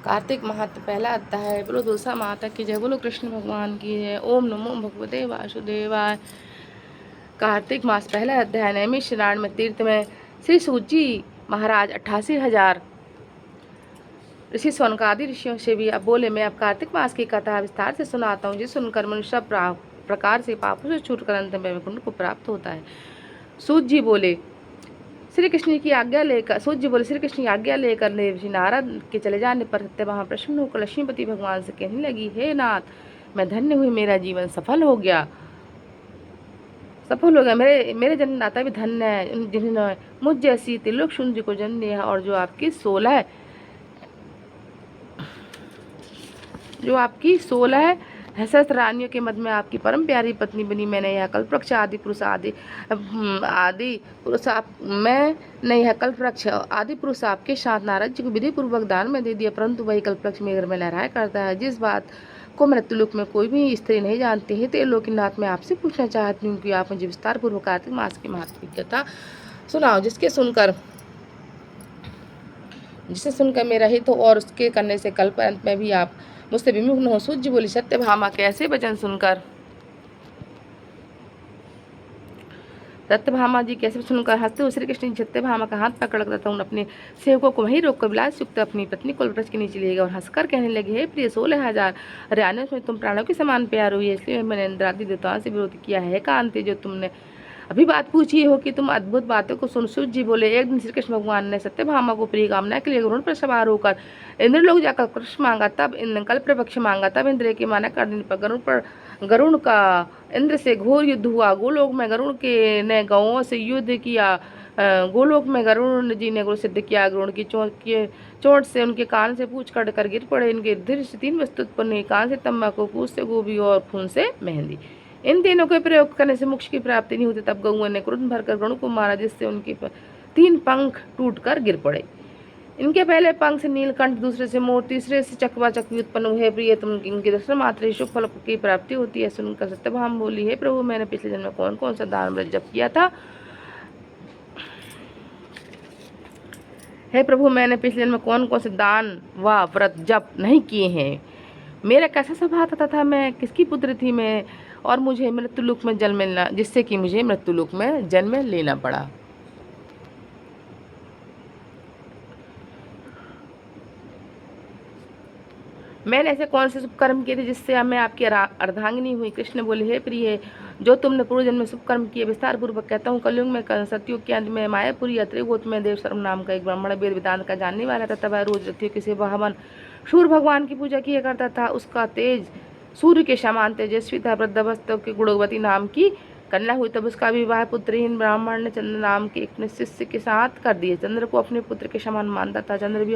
कार्तिक महात्म पहला अध्याय है। बोलो तुलसा माता की जय, बोलो कृष्ण भगवान की जय। ओम नमो भगवते वासुदेवाय। कार्तिक मास पहला अध्याय। नैमिष स्नान में तीर्थ में श्री सूत जी महाराज 88,000 ऋषि सौनकादि ऋषियों से भी अब बोले, मैं अब कार्तिक मास की कथा विस्तार से सुनाता हूँ, जिस सुनकर मनुष्य प्रकार से पापों से छूटकर अंत में वैकुंठ को प्राप्त होता है। सूत जी बोले, श्री कृष्ण की आज्ञा लेकर ऋषि नारद के चले जाने पर सत्यभामा प्रसन्न होकर लक्ष्मीपति भगवान से कहने लगी, हे नाथ, मैं धन्य हुई, मेरा जीवन सफल हो गया। मेरे जन्मदाता भी धन्य है, जिन्होंने मुझ जैसी त्रिलोक सुंदरी को जन्म दिया और जो आपकी 16 सहस्त्र रानियों के मध्य में आपकी परम प्यारी पत्नी बनी। मैंने यह कल्पवृक्ष आदि पुरुष आपके साथ नारद जी को विधि पूर्वक दान में दे दिया, परंतु वही कल्पवृक्ष मेरे घर में लहराया करता है, जिस बात को मृत्युलोक में कोई भी स्त्री नहीं जानती है। त्रिलोकीनाथ, मैं आपसे पूछना चाहती हूँ कि आप मुझे विस्तार पूर्वक कार्तिक मास की महात्म की कथा सुनाओ, जिसे सुनकर मेरा हित हो और उसके करने से कल्प अंत में भी आप मुझसे विमुख न हो। सूत जी बोली, सत्यभामा के ऐसे वचन सुनकर हंसते हुए श्री कृष्ण सत्यभामा का हाथ पकड़कर तथा अपने सेवकों को वहीं रोककर विलास युक्त अपनी पत्नी को वृक्ष के नीचे ले गए और हंसकर कहने लगे, हे प्रिय, 16,000 रानियों में तुम प्राणों के समान प्यार हुई है, इसलिए मैंने इंद्रादि देवताओं से विरोध किया है। कांति, जो तुमने अभी बात पूछी हो कि तुम अद्भुत बातों को सुन। सूत जी बोले, एक दिन श्री कृष्ण भगवान ने सत्यभामा को प्रिय कामना के लिए गरुड़ पर सवार होकर इंद्रलोक जाकर कृष्ण मांगा, तब कल्पवृक्ष मांगा। तब इंद्र के माना कर देने पर गरुड़ का इंद्र से घोर युद्ध हुआ। गोलोक में गरुड़ के ने गौओं से युद्ध किया। गोलोक में गरुड़ जी ने गुरु सिद्ध किया। गरुड़ की चोट से उनके कान से पूछ कट कर गिर पड़े। इनके दृश्य 3 वस्तु उत्पन्न हुई, कान से तंबाकू, पूछ से गोभी और खून से मेहंदी। इन तीनों के प्रयोग करने से मोक्ष की प्राप्ति नहीं होती। तब गौओं ने क्रोध भरकर गरुड़ को मारा, जिससे उनके 3 पंख टूटकर गिर पड़े। इनके पहले पंख से नीलकंठ, दूसरे से मोर, तीसरे से चकवा चकवी उत्पन्न हुए। प्रिय, तुम इनके दर्शन मात्र शुभ फल की प्राप्ति होती है। सुनकर सत्यभामा बोली, हे प्रभु, मैंने पिछले जन्म में कौन कौन सा दान व्रत जप किया था? हे प्रभु, मैंने पिछले जन्म में कौन कौन से दान व व्रत जप नहीं किए हैं? मेरा कैसा स्वभाव था? मैं किसकी पुत्र थी? मैं और मुझे मृत्युलोक में जन्म लेना, जिससे कि मुझे मृत्युलोक में जन्म लेना पड़ा। मैंने ऐसे कौन से शुभ कर्म किए थे जिससे मैं आपकी अर्धांगिनी हुई? कृष्ण बोले, हे प्रिय, जो तुमने पूर्व जन्म में शुभ कर्म किए विस्तार पूर्वक कहता हूँ। कलयुग में सतयुग के अंत में मायापुरी अत्रिगोत्र में देव शर्म नाम का एक ब्राह्मण वेद वेदांत का जानने वाला था। तब वह रोज रथियों के सेवा हवन सूर्य भगवान की पूजा किया करता था। उसका तेज सूर्य के समान तेजस्वी था। वृद्धावस्था के गुणवती नाम की कन्या हुई। तब उसका विवाह पुत्रहीन ब्राह्मण ने चंद्र नाम के एक शिष्य के साथ कर दिया। चंद्र को अपने पुत्र के समान मानता था। चंद्र भी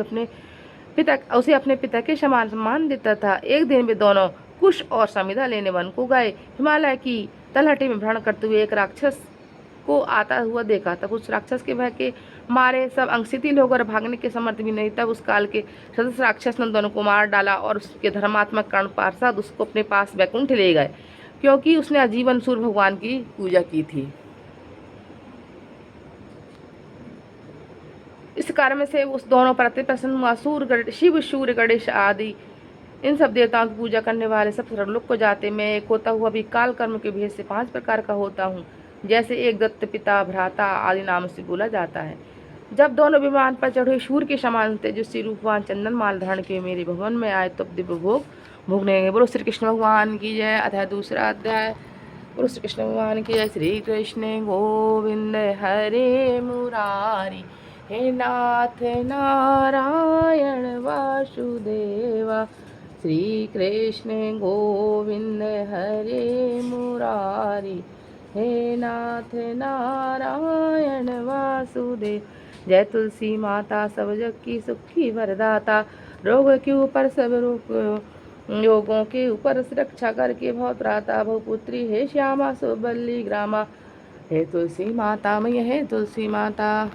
उसे अपने पिता के समान सम्मान देता था। एक दिन वे दोनों कुश और समिधा लेने वन को गए। हिमालय की तलहटी में भ्रमण करते हुए एक राक्षस को आता हुआ देखा। तब उस राक्षस के भय के मारे सब अंग शिथिल होकर भागने के समर्थ भी नहीं। तब उस काल के सदस्य राक्षस ने दोनों को मार डाला और उसके धर्मात्मक कर्ण पार्षद उसको अपने पास वैकुंठ ले गए, क्योंकि उसने आजीवन सूर्य भगवान की पूजा की थी। इस कारण से उस दोनों पर अति प्रसन्न हुआ। शिव, सूर्य, गणेश आदि इन सब देवताओं की पूजा करने वाले सब स्वर्गलोक को जाते। मैं एक होता हुआ भी काल कर्म के भेद से 5 प्रकार का होता हूँ, जैसे एक दत्त, पिता, भ्राता आदि नाम से बोला जाता है। जब दोनों विमान पर चढ़े सूर्य के समान तेजस्वी रूपवान चंदन माल धारण के मेरे भवन में आए, तब दिव्य भोग भोगने। बोलो श्री कृष्ण भगवान की जय। अध्याय दूसरा अध्याय। बोलो श्री कृष्ण भगवान की जय। श्री कृष्ण गोविंद हरे मुरारी, हे नाथ नारायण वासुदेवा। श्री कृष्ण गोविंद हरे मुरारी, हे नाथ नारायण वासुदेव। जय तुलसी माता, सब जग की सुखी वरदाता। रोग के ऊपर सब योगों के ऊपर रक्षा करके बहुत प्राता। बहुपुत्री हे श्यामा सुबल्ली ग्रामा, हे तुलसी माता मैया, हे तुलसी माता।